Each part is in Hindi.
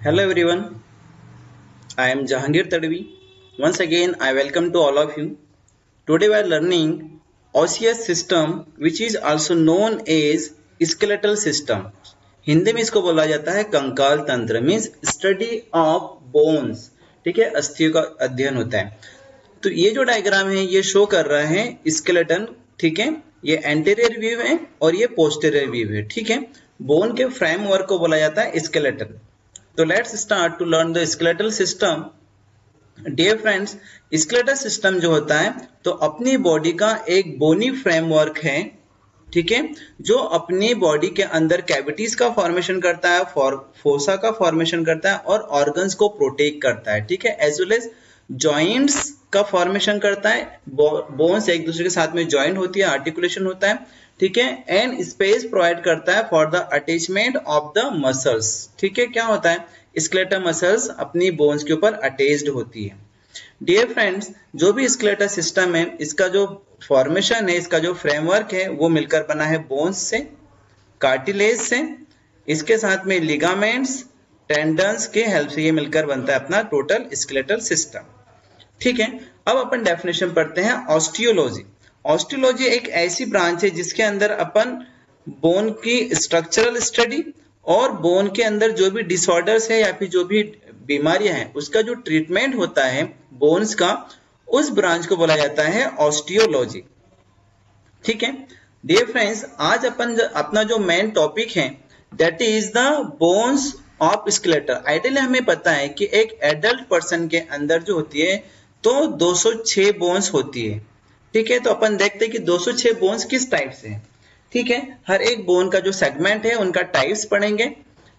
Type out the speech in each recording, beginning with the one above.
Hello everyone, I am Jahangir Tadvi. Once again, I welcome to all of you. Today we are learning osseous system which is also known as skeletal system. Hindi में इसको बोला जाता है कंकाल तंत्र मीन्स स्टडी ऑफ बोन्स. ठीक है, अस्थियों का अध्ययन होता है. तो ये जो डायग्राम है ये शो कर रहा है स्केलेटन. ठीक है, ये एंटीरियर व्यू है और ये पोस्टीरियर व्यू है. ठीक है, बोन के फ्रेमवर्क को बोला जाता है स्केलेटन. तो let's start to learn the skeletal system. Dear friends, skeletal system जो होता है तो अपनी बॉडी का एक बोनी फ्रेमवर्क है. ठीक है, जो अपनी बॉडी के अंदर कैविटीज का फॉर्मेशन करता है, फोसा का फॉर्मेशन करता है और ऑर्गन्स को प्रोटेक्ट करता है. ठीक है, एज वेल एज जॉइंट्स का फॉर्मेशन करता है. बोन्स एक दूसरे के साथ में जॉइंट होती है, आर्टिकुलेशन होता है. ठीक है, एंड स्पेस प्रोवाइड करता है for the attachment of the muscles. ठीक है, क्या होता है, स्केलेटल मसल्स अपनी बोन्स के ऊपर अटैच्ड होती है. डियर फ्रेंड्स, जो भी स्केलेटल सिस्टम है इसका जो फॉर्मेशन है, इसका जो फ्रेमवर्क है वो मिलकर बना है बोन्स से, कार्टिलेज से, इसके साथ में लिगामेंट्स, टेंडन्स के हेल्प से ये मिलकर बनता है अपना टोटल स्केलेटल सिस्टम. ठीक है, अब अपन डेफिनेशन पढ़ते हैं ऑस्टियोलॉजी. ऑस्टियोलॉजी एक ऐसी ब्रांच है जिसके अंदर अपन बोन की स्ट्रक्चरल स्टडी और बोन के अंदर जो भी डिसऑर्डर्स है या फिर जो भी बीमारियां हैं उसका जो ट्रीटमेंट होता है बोन्स का, उस ब्रांच को बोला जाता है ऑस्टियोलॉजी. ठीक है, डियर फ्रेंड्स, आज अपन अपना जो मेन टॉपिक है that is the bones of skeletal. Ideally हमें पता है कि एक एडल्ट पर्सन के अंदर जो होती है तो 206 बोन्स होती है. ठीक है, तो अपन देखते हैं कि 206 बोन्स किस टाइप से है. ठीक है, हर एक बोन का जो सेगमेंट है उनका टाइप्स पढ़ेंगे.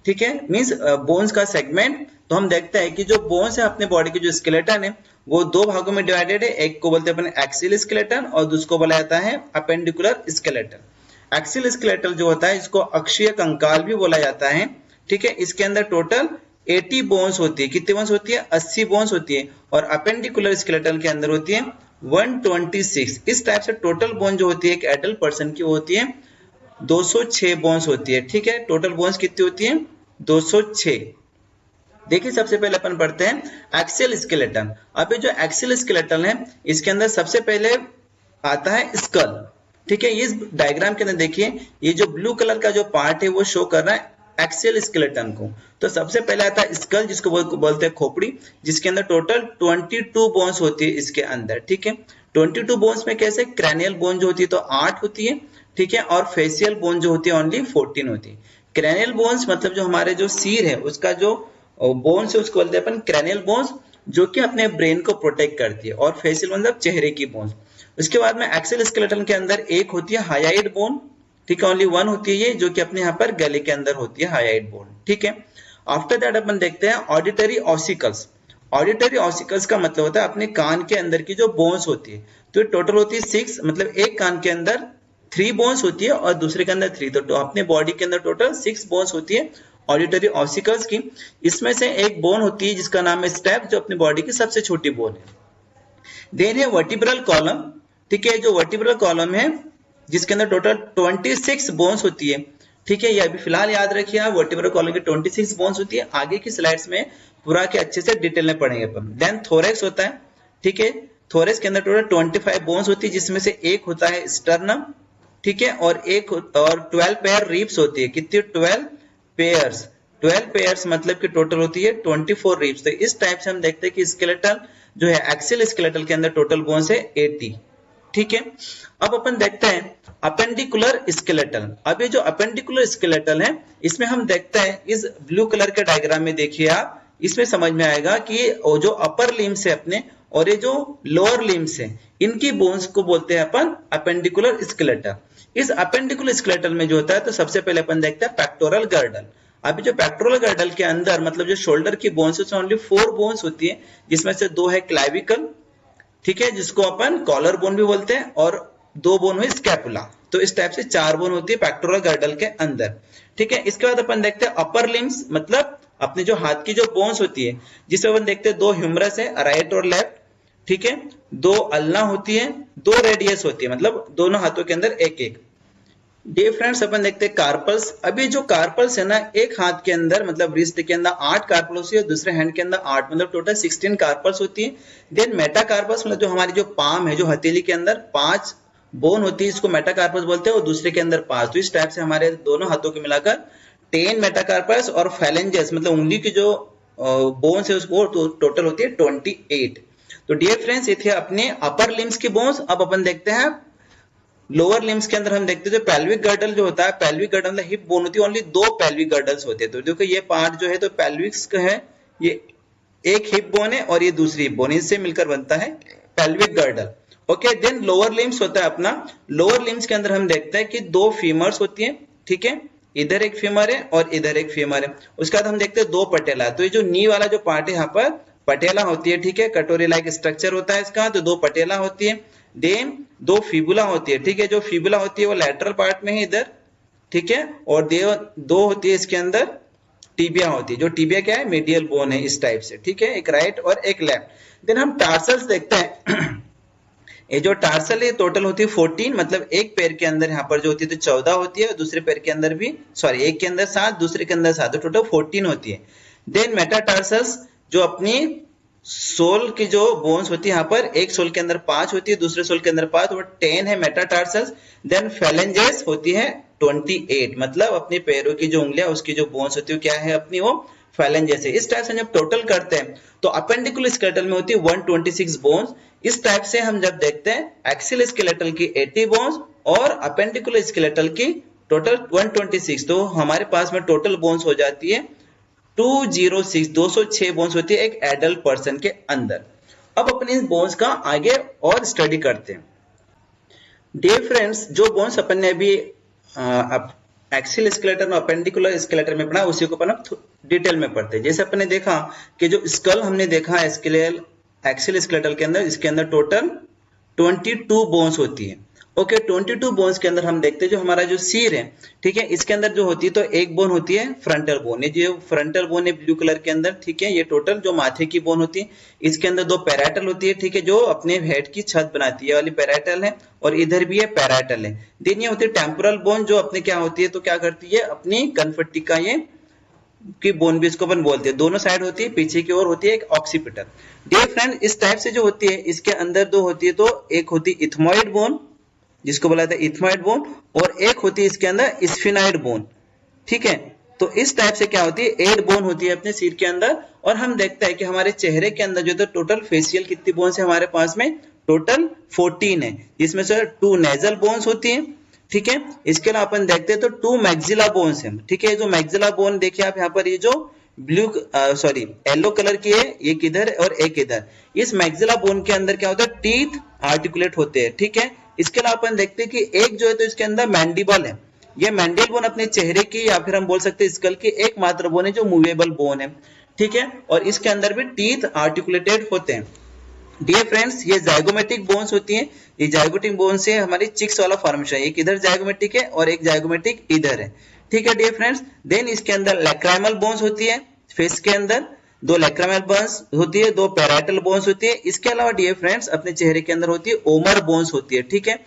ठीक है, मींस बोन्स का सेगमेंट. तो हम देखते हैं कि जो बोन्स है अपने बॉडी की जो स्केलेटन है वो दो भागों में डिवाइडेड है. एक को बोलते हैं अपन एक्सियल स्केलेटन और दूसरे को बोला जाता है अपेंडिकुलर स्केलेटन. एक्सियल स्केलेटन जो होता है इसको अक्षीय कंकाल भी बोला जाता है. ठीक है, इसके अंदर टोटल 80 बोन्स होती है. कितनी बोन्स होती है, 80 बोन्स होती है. और अपेंडिकुलर स्केलेटन के अंदर होती है 126. इस टाइप से टोटल बोन जो होती है एक एडल्ट पर्सन की होती है 206 बोन्स होती है. ठीक है, टोटल बोन्स कितनी होती है, 206. देखिए, सबसे पहले अपन पढ़ते हैं एक्सियल स्केलेटन. अब ये जो एक्सियल स्केलेटन है इसके अंदर सबसे पहले आता है स्कल. ठीक है, इस डायग्राम के अंदर देखिए ये जो ब्लू कलर का जो पार्ट है वो शो कर रहा है एक्सियल स्केलेटन को. तो सबसे पहले आता है स्कल जिसको बोलते हैं खोपड़ी, जिसके अंदर टोटल 22 बोन्स होती है इसके अंदर. ठीक है, 22 बोन्स में कैसे, क्रैनियल बोन जो होती है तो 8 होती है. ठीक है, और फेशियल बोन जो होती है ओनली 14 होती है. क्रैनियल बोन्स मतलब जो हमारे जो सिर है उसका जो बोन्स है उसको बोलते हैं अपन क्रैनियल बोन्स, जो कि अपने ब्रेन को प्रोटेक्ट करती है. और फेशियल मतलब चेहरे की बोन्स. उसके बाद में एक्सियल स्केलेटन के अंदर एक होती है हायाइड बोन. ठीक है, ओनली 1 होती है ये, जो कि अपने यहाँ पर गले के अंदर होती है हायाइड बोन. ठीक है, आफ्टर दैट अपन देखते हैं ऑडिटरी ऑसिकल्स. ऑडिटरी ऑसिकल्स का मतलब होता है अपने कान के अंदर की जो बोन्स होती है. तो टोटल होती है 6, मतलब एक कान के अंदर 3 बोन्स होती है और दूसरे के अंदर 3. तो अपने बॉडी के अंदर टोटल 6 बोन्स होती है ऑडिटरी ऑसिकल्स की. इसमें से एक बोन होती है जिसका नाम है स्टेप, जो अपनी बॉडी की सबसे छोटी बोन है. देन है वर्टिब्रल कॉलम. ठीक है, जो वर्टिब्रल कॉलम है जिसके अंदर टोटल 26 बोन्स होती है. ठीक है, ये अभी फिलहाल याद रखिए आप, वर्टिब्रल कॉलम की 26 बोन्स होती है. आगे की स्लाइड्स में पूरा के अच्छे से डिटेल में पढ़ेंगे अपन. देन थोरेक्स होता है. ठीक है, थोरेक्स के अंदर टोटल 25 बोन्स होती है जिसमें से एक होता है स्टर्नम. ठीक है, और 12 पेयर रिब्स होती है. कितनी, 12 पेयर्स मतलब कि टोटल होती है 24 रिब्स. तो इस टाइप से हम देखते हैं कि स्केलेटल जो है एक्सियल स्केलेटल के अंदर टोटल बोन्स है 80. ठीक है, अब अपन देखते हैं अपेंडिकुलर स्केलेटल. अब ये जो अपेंडिकुलर स्केलेटल है इसमें हम देखते हैं इस ब्लू कलर के डायग्राम में देखिए आप, इसमें समझ में आएगा कि जो अपर लिम्स है अपने और ये जो लोअर लिम्स है इनकी बोन्स को बोलते हैं अपन अपेंडिकुलर स्केलेटल. इस अपेंडिकुलर स्केलेटल में जो होता है तो सबसे पहले अपन देखते हैं पेक्टोरल गर्डल. अभी जो पेक्टोरल गर्डल के अंदर मतलब जो शोल्डर की बोन्स है ओनली 4 बोन्स होती है, जिसमें से 2 है क्लाविकल. ठीक है, जिसको अपन कॉलर बोन भी बोलते हैं, और 2 बोन हुई स्कैपुला. तो इस टाइप से 4 बोन होती है पेक्टोरल गर्डल के अंदर. ठीक है, इसके बाद अपन देखते हैं अपर लिम्स, मतलब अपने जो हाथ की जो बोन्स होती है जिसमें अपन देखते हैं 2 ह्यूमरस है, राइट और लेफ्ट. ठीक है, 2 अल्ना होती है, 2 रेडियस होती है, मतलब दोनों हाथों के अंदर एक एक. डियर फ्रेंड्स अपन देखते हैं कार्पल्स। अभी जो कार्पल्स है ना, एक हाथ के अंदर मतलब रिस्ट के अंदर 8 कार्पल होती है, दूसरे हैंड के अंदर 8, मतलब टोटल 16 कार्पल्स होती है। देन मेटाकार्पस मतलब जो हमारी जो पाम है, जो हथेली के अंदर 5 बोन होती है, इसको मेटाकार्पस बोलते हैं, और दूसरे के अंदर 5। तो इस टाइप से हमारे दोनों हाथों को मिलाकर 10 मेटाकार्पस और फैलेंजेस मतलब उंगली की जो बोन्स है उसको टोटल होती है 28। तो डियर फ्रेंड्स, ये थे अपने अपर लिम्स की बोन्स। अब अपन देखते हैं लोअर लिम्स के अंदर। हम देखते हैं जो पेल्विक गर्डल जो होता है, पेल्विक गर्डल मतलब हिप बोन होती है, ओनली 2 पेल्विक गर्डल्स होते हैं। तो देखो ये पार्ट जो है तो पेल्विक्स का है, ये एक हिप बोन है और ये दूसरी हिप बोन, इससे मिलकर बनता है pelvic girdle. Okay, then lower limbs होता है अपना। लोअर लिम्स के अंदर हम देखते हैं कि 2 फीमर्स होती है, ठीक है, इधर एक फीमर है और इधर एक फीमर है। उसके बाद हम देखते हैं 2 पटेला। तो ये जो नी वाला जो पार्ट है यहाँ पर पटेला होती है, ठीक है, कटोरी लाइक स्ट्रक्चर होता है इसका, तो 2 पटेला होती है। देन 2 फिबुला होती है, ठीक है, जो फिबुला होती है वो लैटरल पार्ट में है इधर, ठीक है, और 2 होती है इसके अंदर टीबिया होती है, जो टीबिया क्या है, मीडियल बोन है इस टाइप से, ठीक है, एक राइट और एक लेफ्ट। देन हम टार्सल्स देखते हैं। ये जो टार्सल है टोटल होती है 14, मतलब एक पैर के अंदर यहाँ पर जो होती है तो 14 होती है, और दूसरे पैर के अंदर भी, सॉरी, एक के अंदर 7, दूसरे के अंदर 7, तो टोटल 14 होती है। देन मेटाटार्सल्स जो अपनी सोल की जो बोन्स होती है यहाँ पर, एक सोल के अंदर 5 होती है, दूसरे सोल के अंदर 5, वो 10 है मेटाटार्सल्स। देन फैलेंजेस होती है 28, मतलब अपने पैरों की जो उंगलियां उसकी जो बोन्स होती है क्या है अपनी, वो फैलेंजेस है। इस टाइप से जब टोटल करते हैं तो अपेंडिकुलर स्केलेटल में होती है 126 बोन्स। इस टाइप से हम जब देखते हैं एक्सिल स्केलेटल की 80 बोन्स और अपेंडिकुलर स्केलेटल की टोटल 126, तो हमारे पास में टोटल बोन्स हो जाती है 206 बोन्स होती है एक एडल्ट पर्सन के अंदर। अब अपने इस बोन्स का आगे और स्टडी करते हैं। डियर फ्रेंड्स, जो बोन्स अपन ने अभी एक्सिल स्केलेटन और अपेंडिकुलर स्केलेटन में पढ़ा, उसी को अपन डिटेल में पढ़ते हैं। जैसे अपन ने देखा कि जो स्कल हमने देखा एक्सिल स्केलेटल के अंदर, इसके अंदर टोटल 22 बोन्स होती है। ओके, 22 बोन्स के अंदर हम देखते हैं जो हमारा जो सिर है, ठीक है, इसके अंदर जो होती है तो एक बोन होती है फ्रंटल बोन, ये जो फ्रंटल बोन है ब्लू कलर के अंदर, ठीक है, ये टोटल जो माथे की बोन होती है। इसके अंदर 2 पैराटल होती है, ठीक है, जो अपने हेड की छत बनाती है, वाली पैराटल है, और इधर भी है पैराटल है। देन ये होती है टेम्पोरल बोन, जो अपने क्या होती है तो क्या करती है अपनी कनफट्टिका ये की बोन भी इसको अपन बोलते हैं, दोनों साइड होती है, पीछे की ओर होती है एक ऑक्सीपिटल। डियर फ्रेंड, इस टाइप से जो होती है इसके अंदर 2 होती है, तो एक होती है इथमोइड बोन जिसको बोला जाता है इथमोइड बोन, और एक होती है इसके अंदर स्फिनाइड बोन, ठीक है। तो इस टाइप से क्या होती है 8 बोन होती है अपने सिर के अंदर। और हम देखते हैं कि हमारे चेहरे के अंदर जो तो टोटल फेशियल कितनी बोन्स है हमारे पास में, टोटल 14 है, जिसमें से 2 नेजल बोन्स होती है, ठीक है। इसके अलावा अपन देखते हैं तो 2 मैक्सिला बोन्स है, ठीक है। जो मैक्सिला बोन देखिए आप यहाँ पर, ये जो ब्लू सॉरी येलो कलर की है, एक इधर और एक इधर। इस मैक्सिला बोन के अंदर क्या होता है, टीथ आर्टिकुलेट होते हैं, ठीक है। इसके अलावा अपन देखते हैं कि एक जो है तो इसके अंदर मैंडिबल है, ये मैंडिबल बोन अपने चेहरे की या फिर हम बोल सकते हैं स्कल की एकमात्र बोन है जो मूवेबल बोन है, ठीक है, और इसके अंदर भी टीथ आर्टिकुलेटेड होते हैं। डियर फ्रेंड्स, ये जाइगोमेटिक बोन्स होती हैं, ये जाइगोटिक बोन से हमारी चिक्स वाला फॉर्मेशन, एक इधर जाइगोमेटिक है और एक जाइगोमेटिक इधर है, ठीक है डियर फ्रेंड्स। देन इसके अंदर लैक्राइमल बोन्स होती है, फेस के अंदर 2 लैक्राइमल बोन्स होती है, 2 पैराइटल बोन्स होती है। इसके अलावा डियर फ्रेंड्स अपने चेहरे के अंदर होती है ओमर बोन्स होती है, ठीक है।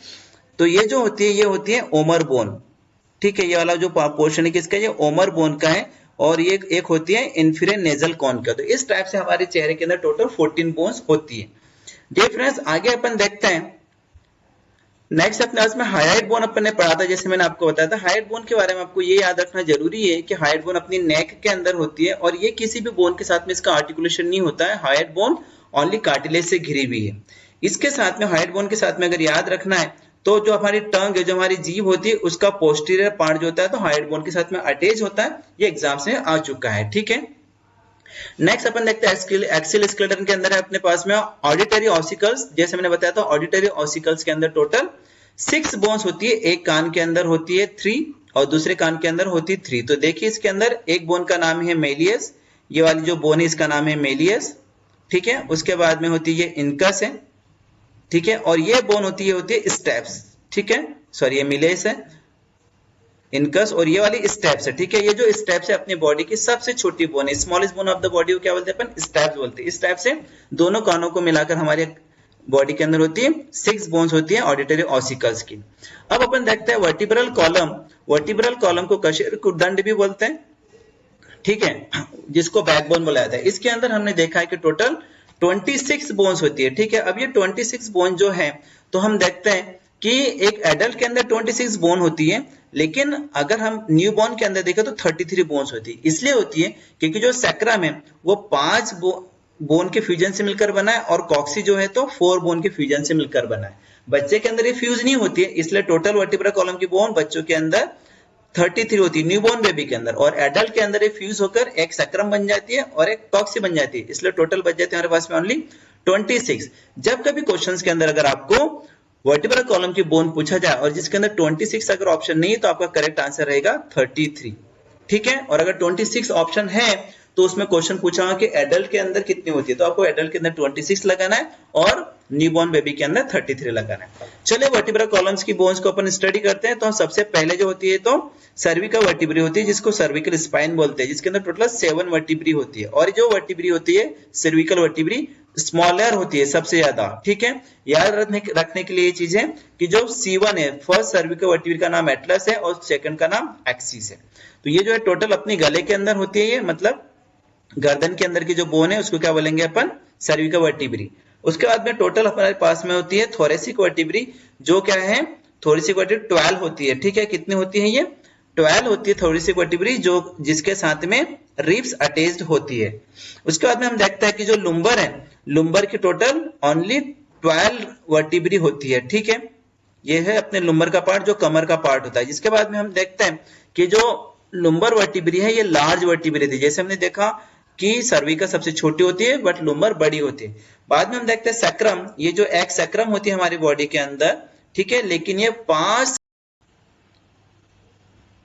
तो ये जो होती है ये होती है ओमर बोन, ठीक है, ये वाला जो पोर्शन है किसका, ये ओमर बोन का है, और ये एक होती है इंफीरियर नेजल कॉन का। तो इस टाइप से हमारे चेहरे के अंदर टोटल 14 बोन्स होती है। डियर फ्रेंड्स, आगे अपन देखते हैं नेक्स्ट अपने में हाइड बोन अपन ने पढ़ा था, जैसे मैंने आपको बताया था। हाइड बोन के बारे में आपको ये याद रखना जरूरी है कि हाइड बोन अपनी नेक के अंदर होती है, और ये किसी भी बोन के साथ में इसका आर्टिकुलेशन नहीं होता है। हाइड बोन ओनली कार्टिलेज से घिरी हुई है। इसके साथ में हाइड बोन के साथ में अगर याद रखना है तो जो हमारी टंग है, जो हमारी जीभ होती है, उसका पोस्टीरियर पार्ट जो होता है तो हाइड बोन के साथ में अटैच होता है। ये एग्जाम्स में आ चुका है, ठीक है। नेक्स्ट अपन देखते हैं एक्सिल स्केलेटन के अंदर है अपने पास में ऑडिटरी ऑसिकल्स। जैसे मैंने बताया था ऑडिटरी ऑसिकल्स के अंदर टोटल 6 बोन्स होती है, एक कान के अंदर होती है 3 और दूसरे कान के अंदर होती है 3। तो देखिए इसके अंदर एक बोन का नाम है मेलियस, ये वाली जो बोन है इसका नाम है मेलियस, ठीक है। उसके बाद में होती है ये इनकस है, ठीक है, और ये बोन होती है स्टेप्स, ठीक है, सॉरी ये मिलेस है, इनकस, और ये वाली स्टेप्स है, ठीक है। ये जो स्टेप्स है अपनी बॉडी की सबसे छोटी बोन है, smallest bone of the body को क्या बोलते हैं अपन, स्टेप्स बोलते हैं। इस टाइप से दोनों कानों को मिलाकर हमारे बॉडी के अंदर होती है 6 बोन्स होती है ऑडिटरी ऑसिकल्स की। अब अपन देखते हैं वर्टिब्रल कॉलम। वर्टिब्रल कॉलम को कशेरुकदंड भी बोलते हैं, ठीक है, जिसको बैकबोन बोला जाता है। इसके अंदर हमने देखा है कि टोटल 26 बोन्स होती है, ठीक है। अब ये 26 बोन जो है तो हम देखते हैं कि एक एडल्ट के अंदर 26 बोन होती है, लेकिन अगर हम न्यू बॉर्न के अंदर देखें तो 33 बोन्स होती है। इसलिए होती है क्योंकि जो सैक्रम है वो 5 बोन के फ्यूजन से मिलकर बना है और कॉक्सी जो है तो 4 बोन के फ्यूजन से मिलकर बना है। बच्चे के अंदर ये फ्यूज नहीं होती है, इसलिए टोटल वर्टिब्रल कॉलम की बोन बच्चों के अंदर 33 होती है, न्यूबॉर्न बेबी के अंदर। और एडल्ट के अंदर ये फ्यूज होकर एक सैक्रम बन जाती है और एक कॉक्सी बन जाती है, इसलिए टोटल बच जाते हैं हमारे पास में ओनली 26। जब कभी क्वेश्चंस के अंदर अगर आपको वर्टिब्रल कॉलम की बोन पूछा जाए और जिसके अंदर 26 अगर ऑप्शन नहीं है तो आपका करेक्ट आंसर रहेगा 33, ठीक है। और अगर 26 ऑप्शन है तो उसमें क्वेश्चन पूछा होगा कि एडल्ट के अंदर कितनी होती है, तो आपको एडल्ट के अंदर 26 लगाना है और न्यूबॉर्न बेबी के अंदर 33 लगाना है। चलिए वर्टिब्रल कॉलम्स की बोन्स को अपन स्टडी करते हैं। तो सबसे पहले जो होती है तो सर्विकल वर्टिब्री होती है, जिसको सर्विकल स्पाइन बोलते हैं, जिसके अंदर टोटल 7 वर्टिब्री होती है। और जो वर्टिब्री होती है सर्विकल वर्टिब्री स्मॉलर होती है सबसे ज्यादा, ठीक है। याद रखने के लिए ये चीज है कि जो C1 है, फर्स्ट सर्विकल वर्टिब्री का नाम एटलस है और सेकंड का नाम एक्सिस है। तो ये जो है टोटल अपनी गले के अंदर होती है, ये मतलब गर्दन के अंदर की जो बोन है उसको क्या बोलेंगे अपन, सर्विकल वर्टिब्री। उसके बाद में टोटल हमारे पास में होती है थोरेसिक वर्टिब्री, जो क्या है थोरेसिक वर्टिब्री 12 होती है, ठीक है। कितनी होती है ये 12 होती है थोरेसिक वर्टिब्री, जो जिसके साथ में रिब्स अटैच्ड होती है। उसके बाद में हम देखते हैं कि जो लुम्बर है, लुम्बर की टोटल ओनली 12 वर्टिब्री होती है, ठीक है। ये है अपने लुम्बर का पार्ट जो कमर का पार्ट होता है। जिसके बाद में हम देखते हैं कि जो लुम्बर वर्टिब्री है ये लार्ज वर्टिब्री थी, जैसे हमने देखा कि सर्विकल सबसे छोटी होती है बट लुम्बर बड़ी होती है। बाद में हम देखते हैं सैक्रम, ये जो एक सैक्रम होती है हमारी बॉडी के अंदर, ठीक है, लेकिन ये 5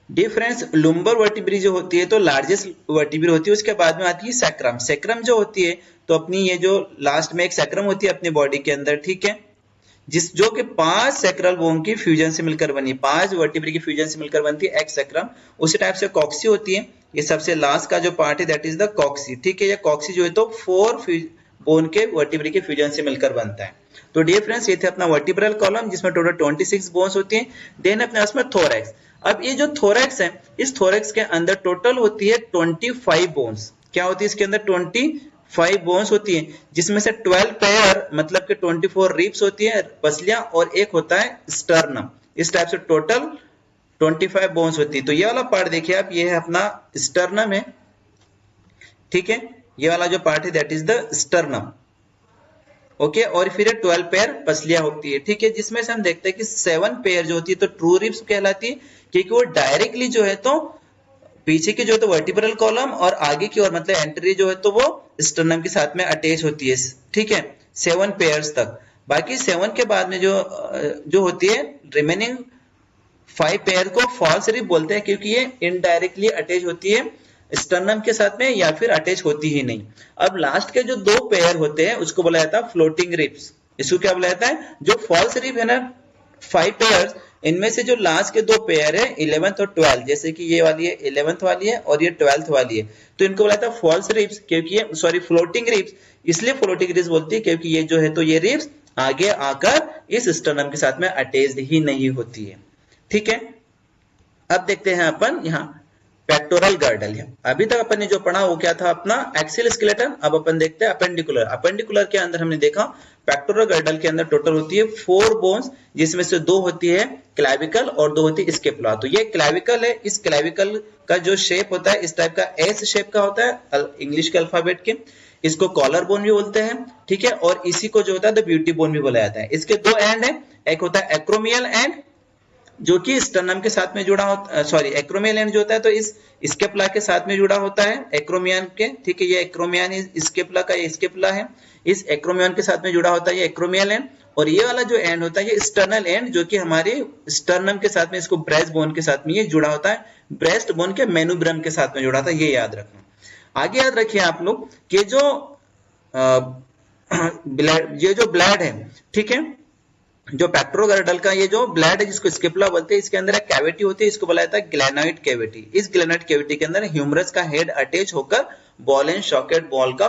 डिफरेंस लुम्बर वर्टिब्री जो होती है तो लार्जेस्ट वर्टिब्री होती है। उसके बाद में आती है सैक्रम। सैक्रम जो होती है तो अपनी ये जो लास्ट में एक सैक्रम होती है अपनी बॉडी के अंदर, ठीक है, जो कि 5 सैक्रल बोन की फ्यूजन से मिलकर बनी, 5 वर्टिब्री की फ्यूजन से मिलकर बनती है एक सैक्रम। उसी टाइप से कॉक्सी होती है, ये सबसे लास्ट का जो पार्ट है दैट इज द कॉक्सी, ठीक है। ये कॉक्सी जो है तो 4 बोन के वर्टिब्री के फ्यूजन से मिलकर बनता है। तो डियर फ्रेंड्स, ये थे अपना वर्टिब्रल कॉलम जिसमें टोटल 26 बोन्स होती हैं। देन अपने पास में थोरैक्स। अब ये जो थोरैक्स है, इस थोरैक्स के अंदर टोटल होती है 25 बोन्स। क्या होती है इसके अंदर 25 बोन्स होती है, जिसमें से 12 पेयर मतलब कि 24 रिब्स होती है, पसलियां, और एक होता है स्टर्नम। इस टाइप से टोटल 25 बोन्स होती है। तो ये वाला पार्ट देखिए आप, ये है अपना स्टर्नम है, ठीक है। ये वाला जो पार्ट है that is the sternum, okay. और फिर 12 पेयर पसलियां होती है, ठीक है, जिसमें से हम देखते हैं कि 7 पेयर जो होती है तो ट्रू रिब्स कहलाती है, क्योंकि वो डायरेक्टली जो है तो पीछे की जो है तो वर्टिब्रल कॉलम और आगे की ओर मतलब एंट्री जो है तो वो स्टर्नम के साथ में अटैच होती है, ठीक है, 7 पेयर्स तक। बाकी 7 के बाद में जो होती है रिमेनिंग 5 पेयर को फॉल्स रिब बोलते हैं, क्योंकि ये इनडायरेक्टली अटैच होती है स्टर्नम के साथ में या फिर अटैच होती ही नहीं। अब लास्ट के जो 2 पेयर होते हैं उसको बोला जाता है फ्लोटिंग रिब्स। इसको क्या बोला जाता है, जो फॉल्स रिब है ना 5 पेयर्स, इनमें से जो लास्ट के 2 पेयर है 11th और 12th, जैसे कि ये वाली है 11th वाली है और ये 12th वाली है, तो इनको बोला जाता है फॉल्स रिब्स, क्योंकि ये सॉरी फ्लोटिंग रिब्स। इसलिए फ्लोटिंग रिब्स बोलती है क्योंकि ये जो है तो ये रिब्स आगे आकर इस स्टर्नम के साथ में अटैच्ड ही नहीं होती है, ठीक है। अब देखते हैं अपन यहाँ पेक्टोरल गर्डल है। अभी तक अपन ने जो पढ़ा वो क्या था अपना एक्सियल स्केलेटन। अब अपन देखते हैं अपेंडिकुलर। अपेंडिकुलर के अंदर हमने देखा पेक्टोरल गर्डल के अंदर टोटल होती है 4 बोन्स, जिसमें से 2 होती है क्लैविकल और 2 होती है स्केपुला। तो ये क्लैविकल है, इस क्लैविकल का जो शेप होता है इस टाइप का एस शेप का होता है इंग्लिश के अल्फाबेट के। इसको कॉलर बोन भी बोलते हैं, ठीक है, और इसी को जो होता है द ब्यूटी बोन भी बोला जाता है। इसके 2 एंड है, एक होता है एक्रोमियल एंड जो कि स्टर्नम के साथ में जुड़ा होता है, सॉरी एक्रोमियल एंड जो होता है तो इस स्केपुला के साथ में जुड़ा होता है एक्रोमियन के, ठीक है। ये एक्रोमियन स्केपुला का ये स्केपुला है, इस एक्रोमियन के साथ में जुड़ा होता है ये एक्रोमियल एंड। और ये वाला जो एंड होता है ये स्टर्नल एंड, जो कि हमारे स्टर्नम के साथ में इसको ब्रेस्ट बोन के साथ में ये जुड़ा होता है, ब्रेस्ट बोन के मेनुब्रम के साथ में जुड़ा होता है, ये याद रखना। आगे याद रखिए आप लोग कि जो ये जो ब्लड है, ठीक है, जो पेक्टोरल का ये जो ब्लड है जिसको स्केपुला बोलते हैं, इसके अंदर एक कैविटी होती है, इसको बोला जाता है ग्लेनोइड कैविटी। इस ग्लेनोइड कैविटी के अंदर ह्यूमरस का हेड अटैच होकर बॉल एंड सॉकेट बॉल का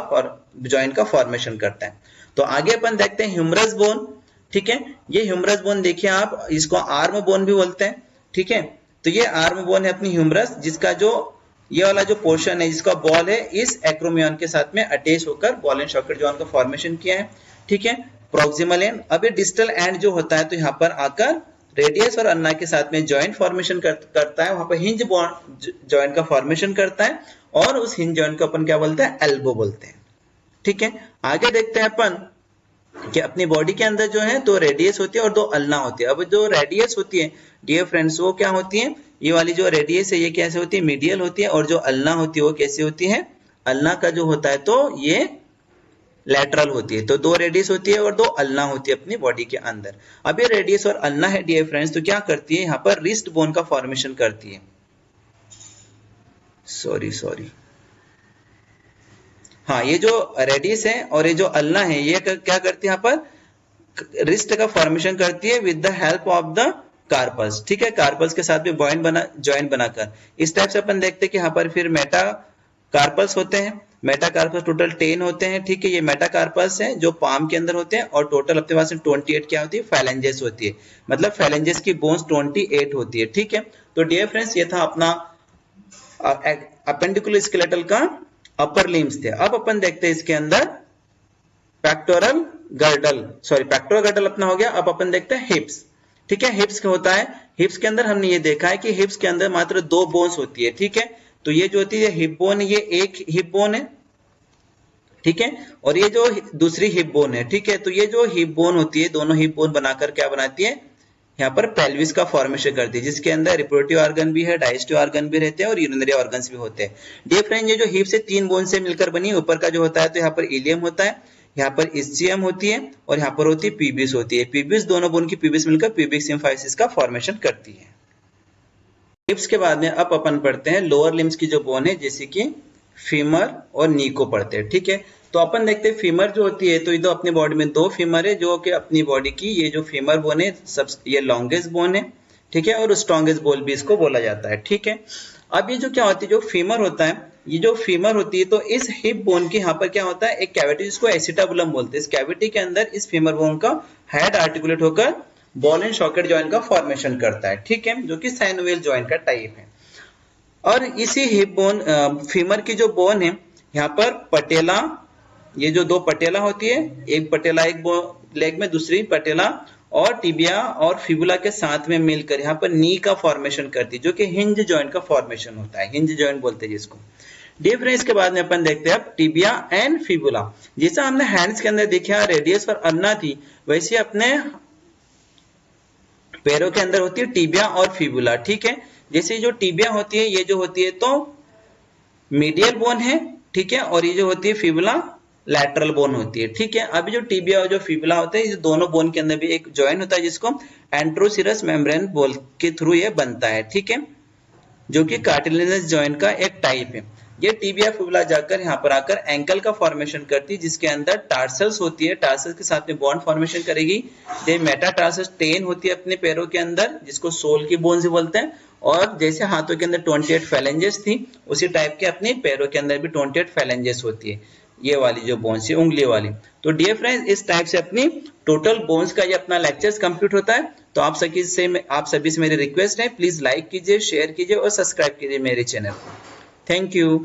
जॉइंट का फॉर्मेशन करता है। तो आगे अपन देखते हैं ह्यूमरस बोन। ठीक है, ये ह्यूमरस बोन देखिए आप, इसको आर्म बोन भी बोलते हैं। ठीक है, तो ये आर्म बोन है अपनी ह्यूमरस, जिसका जो ये वाला जो पोर्शन है जिसका बॉल है इस एक्रोमियन के साथ में अटैच होकर बॉल एंड सॉकेट जॉइंट का फॉर्मेशन किया है। ठीक है, प्रॉक्सिमल एंड। अब ये डिस्टल एंड जो होता है तो यहाँ पर आकर रेडियस और अन्ना के साथ में जॉइंट फॉर्मेशन करता है, वहां पर हिंज जॉइंट का फॉर्मेशन करता है, और उस हिंज जॉइंट को अपन क्या बोलते हैं, एल्बो बोलते हैं। ठीक है, आगे देखते हैं अपन कि अपनी बॉडी के अंदर जो है दो रेडियस होती है और दो अल्ना होती है। अब जो रेडियस होती है डियर फ्रेंड्स वो क्या होती है, ये वाली जो रेडियस है ये कैसे होती है, मीडियल होती है, और जो अल्ना होती है वो कैसे होती है, अल्ना का जो होता है तो ये लैटरल होती है। तो दो रेडियस होती है और दो अल्ना होती है अपनी बॉडी के अंदर। अब ये रेडियस और अल्ना है डियर फ्रेंड्स, तो क्या करती है, यहाँ पर रिस्ट बोन का फॉर्मेशन करती है। सॉरी हाँ, ये जो रेडियस है और ये जो अल्ना है ये क्या करती है, यहाँ पर रिस्ट का फॉर्मेशन करती है with the help of the carpus. ठीक है, कार्पस के साथ भी जॉइंट बनाकर। इस टाइप से अपन देखते हैं कि यहाँ पर फिर मेटा कार्पस होते हैं। मेटा कार्पस टोटल 10 होते हैं। ठीक है, ये मेटा कार्पस है जो पाम के अंदर होते हैं, और टोटल अपने पास 28 क्या होती है, फैलेंजेस होती है। मतलब फैलेंजेस की बोन्स 28 होती है। ठीक है, तो डियर फ्रेंड्स ये था अपना अपेंडिकुलर स्केलेटल का अपर लिम्स थे। अब अपन देखते हैं इसके अंदर पेक्टोरल गर्डल अपना हो गया। अब अपन देखते हैं हिप्स। ठीक है, हिप्स क्या होता है, हिप्स के अंदर हमने ये देखा है कि हिप्स के अंदर मात्र 2 बोन्स होती है। ठीक है, तो ये जो होती है हिप बोन, ये एक हिप बोन है। ठीक है, और ये जो दूसरी हिप बोन है। ठीक है, तो ये जो हिप बोन होती है, दोनों हिप बोन बनाकर क्या बनाती है, यहाँ पर पेल्विस का फॉर्मेशन करती है, जिसके अंदर रिप्रोडक्टिव ऑर्गन भी है, डाइजेस्टिव ऑर्गन भी रहते हैं और यूरिनरी ऑर्गन्स भी होते हैं। डियर फ्रेंड, ये जो हिप से 3 बोन से मिलकर बनी, ऊपर का जो होता है तो यहाँ पर इलियम होता है, यहाँ पर इस्चियम होती है, और यहाँ पर होती है पीबिस होती है। पीबिस, दोनों बोन की पीबिस मिलकर प्यूबिक सिम्फाइसिस का फॉर्मेशन करती है। हिप्स के बाद में अब अपन पढ़ते हैं लोअर लिम्स की जो बोन है, जैसे कि फीमर और नी को पढ़ते हैं। ठीक है, तो अपन देखते हैं फीमर जो होती है, तो ये अपनी बॉडी में 2 फीमर है, जो कि अपनी बॉडी की ये जो फीमर बोन है ये लॉन्गेस्ट बोन है। ठीक है, और स्ट्रॉन्गेस्ट बोन भी इसको बोला जाता है। ठीक है, अब ये जो क्या होती है, जो फीमर होता है, ये जो फीमर होती है, तो इस हिप बोन के यहाँ पर क्या होता है, एक कैविटी जिसको एसिटाबुलम बोलते हैं। इस कैविटी के अंदर इस फीमर बोन का हेड आर्टिकुलेट होकर बॉल एंड सॉकेट जॉइंट का फॉर्मेशन करता है। ठीक है, जो कि साइनोवियल जॉइंट का टाइप है। और इसी हिप बोन फीमर की जो बोन है, यहाँ पर पटेला, ये जो 2 पटेला होती है, एक पटेला एक लेग में, दूसरी पटेला और टिबिया और फिबुला के साथ में मिलकर यहाँ पर नी का फॉर्मेशन करती है, जो कि हिंज जॉइंट का फॉर्मेशन होता है। हिंज जॉइंट बोलते हैं जिसको। डिफरेंस के बाद में अपन देखते हैं अब टिबिया एंड फिबुला। जैसा हमने हैंड्स के अंदर देखा रेडियस और अन्ना थी, वैसे अपने पैरों के अंदर होती है टिबिया और फिबुला। ठीक है, जैसे जो टिबिया होती है, ये जो होती है तो मीडियल बोन है। ठीक है, और ये जो होती है फिबुला लैटरल बोन होती है। ठीक है, अभी जो टिबिया और जो फिबुला होते हैं, ये दोनों बोन के अंदर भी एक जॉइंट होता है, जिसको एंट्रोसिरस मेम्ब्रेन बोल के थ्रू ये बनता है। ठीक है, जो कि कार्टिलेजिनस जॉइंट का एक टाइप है। ये टिबिया फिबुला जाकर यहाँ पर आकर एंकल का फॉर्मेशन करती है, जिसके अंदर टार्सल्स होती है, टार्सल्स के साथ में बॉन्ड फॉर्मेशन करेगी। ये मेटाटार्सस 10 होती है अपने पैरों के अंदर, जिसको सोल की बोन से बोलते हैं। और जैसे हाथों के अंदर 28 फैलेंजेस थी, उसी टाइप के अपने पैरों के अंदर भी 28 फैलेंजेस होती है, ये वाली जो बोन्स है उंगली वाली। तो डियर फ्रेंड्स, इस टाइप से अपनी टोटल बोन्स का ये अपना लेक्चर्स कंप्लीट होता है। तो आप सभी से मेरी रिक्वेस्ट है, प्लीज लाइक कीजिए, शेयर कीजिए और सब्सक्राइब कीजिए मेरे चैनल को। Thank you.